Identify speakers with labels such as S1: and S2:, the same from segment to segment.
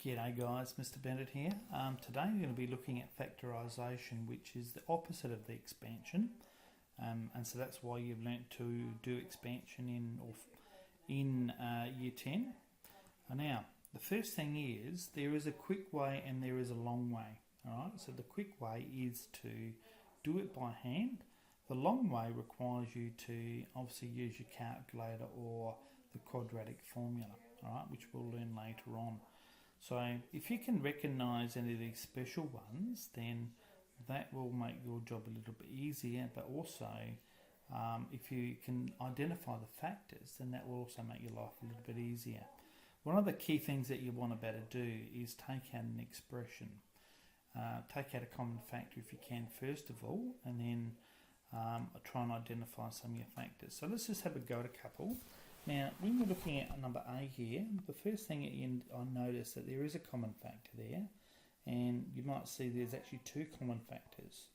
S1: G'day guys, Mr. Bennett here. Today we're going to be looking at factorisation, which is the opposite of the expansion, and so that's why you've learnt to do expansion in year 10. Now, the first thing is there is a quick way and there is a long way. Alright, so the quick way is to do it by hand. The long way requires you to obviously use your calculator or the quadratic formula, alright, which we'll learn later on. So if you can recognise any of these special ones, then that will make your job a little bit easier, but also if you can identify the factors, then that will also make your life a little bit easier. One of the key things that you want to better do is take out an expression. Take out a common factor if you can first of all, and then try and identify some of your factors. So let's just have a go at a couple. Now, when we're looking at number A here, the first thing I notice that there is a common factor there, and you might see there's actually two common factors.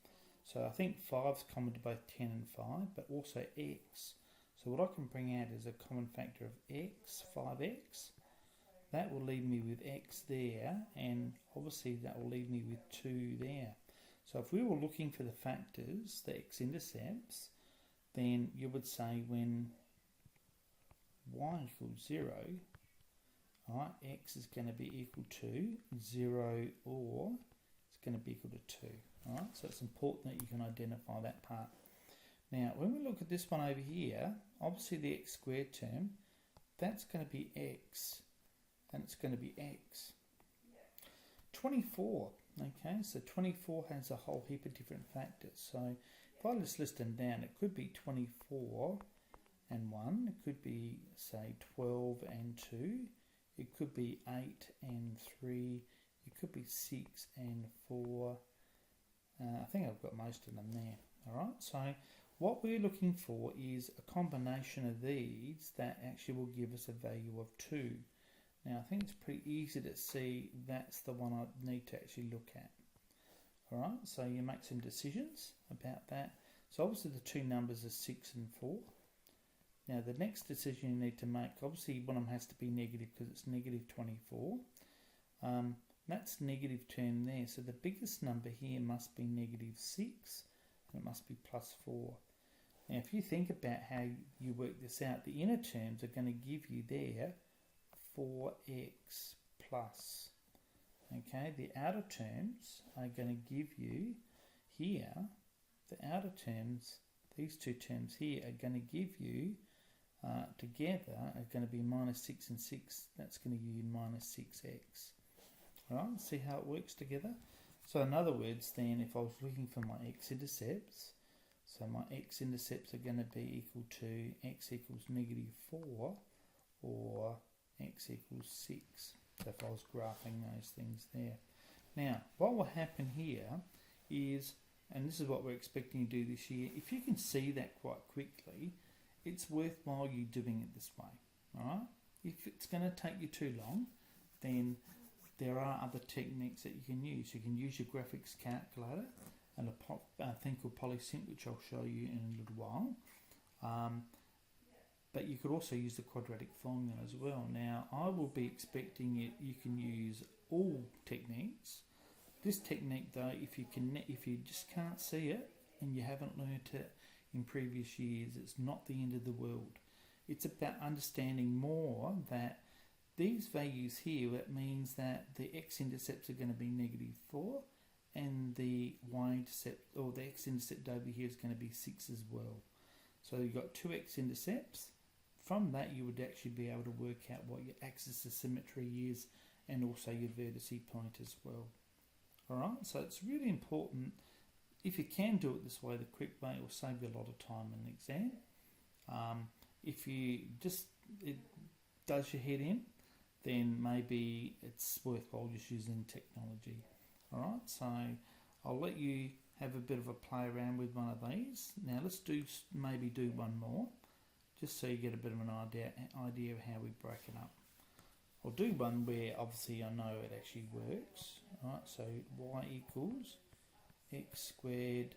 S1: So I think 5 is common to both 10 and 5, but also x. So what I can bring out is a common factor of x, 5x. That will leave me with x there, and obviously that will leave me with 2 there. So if we were looking for the factors, the x-intercepts, then you would say when y equals 0, alright, x is going to be equal to 0 or it's going to be equal to 2. Alright, so it's important that you can identify that part. Now, when we look at this one over here, obviously the x squared term, that's going to be x, and it's going to be x. 24, okay, so 24 has a whole heap of different factors. So if I just list them down, it could be 24 and 1, it could be say 12 and 2, it could be 8 and 3, it could be 6 and 4. I think I've got most of them there. Alright, so what we're looking for is a combination of these that actually will give us a value of 2. Now I think it's pretty easy to see that's the one I need to actually look at. Alright, so you make some decisions about that. So obviously the two numbers are 6 and 4. Now the next decision you need to make, obviously one of them has to be negative because it's negative 24. That's negative term there, so the biggest number here must be negative 6 and it must be plus 4. Now if you think about how you work this out, the inner terms are going to give you there 4x plus. Okay, the outer terms are going to give you here, the outer terms, these two terms here are going to give you together are going to be minus 6 and 6. That's going to give you minus 6x. Alright, see how it works together? So in other words then, if I was looking for my x-intercepts, so my x-intercepts are going to be equal to x equals negative 4 or x equals 6. So if I was graphing those things there. Now, what will happen here is, and this is what we're expecting to do this year, if you can see that quite quickly, it's worthwhile you doing it this way. Alright? If it's going to take you too long, then there are other techniques that you can use. You can use your graphics calculator and a thing called polysync, which I'll show you in a little while. But you could also use the quadratic formula as well. Now, I will be expecting you can use all techniques. This technique, though, if you just can't see it and you haven't learnt it in previous years, it's not the end of the world. It's about understanding more that these values here, it means that the x-intercepts are going to be negative 4 and the y-intercept, or the x-intercept over here is going to be 6 as well. So you've got two x-intercepts. From that you would actually be able to work out what your axis of symmetry is and also your vertice point as well. Alright, so it's really important. If you can do it this way, the quick way, it will save you a lot of time in the exam. If you it does your head in, then maybe it's worthwhile just using technology. Alright, so I'll let you have a bit of a play around with one of these. Now let's maybe do one more, just so you get a bit of an idea of how we break it up. I'll do one where obviously I know it actually works. Alright, so y equals x squared,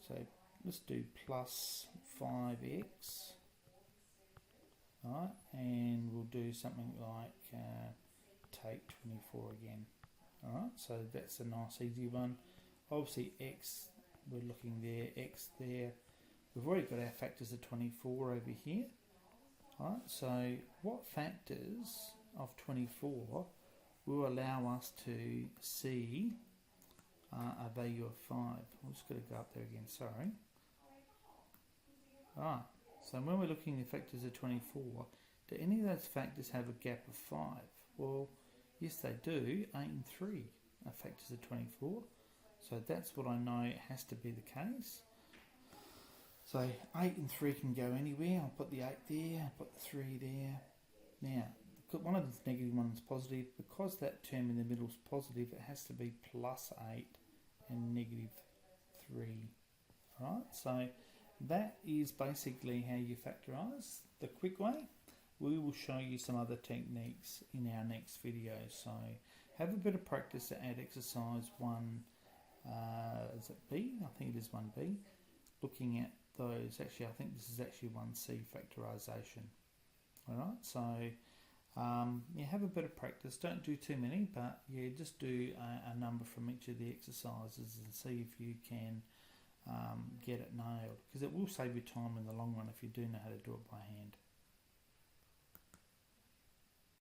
S1: so let's do plus 5x, alright, and we'll do something like take 24 again. Alright, so that's a nice easy one. Obviously x, we're looking there, x there. We've already got our factors of 24 over here. Alright, so what factors of 24 will allow us to see a value of 5? I'm just going to go up there again, sorry. Alright, so when we're looking at factors of 24, do any of those factors have a gap of 5? Well, yes they do. 8 and 3 are factors of 24. So that's what I know it has to be the case. So 8 and 3 can go anywhere. I'll put the 8 there, I'll put the 3 there. Now, one of the negative ones is positive. Because that term in the middle is positive, it has to be plus 8 and negative 3. Alright, so that is basically how you factorise the quick way. We will show you some other techniques in our next video. So have a bit of practice to add exercise 1, is it B? I think it is 1B. Looking at those, actually I think this is actually 1C, factorisation. Alright, so yeah, have a bit of practice. Don't do too many, but yeah, just do a number from each of the exercises and see if you can get it nailed, because it will save you time in the long run if you do know how to do it by hand.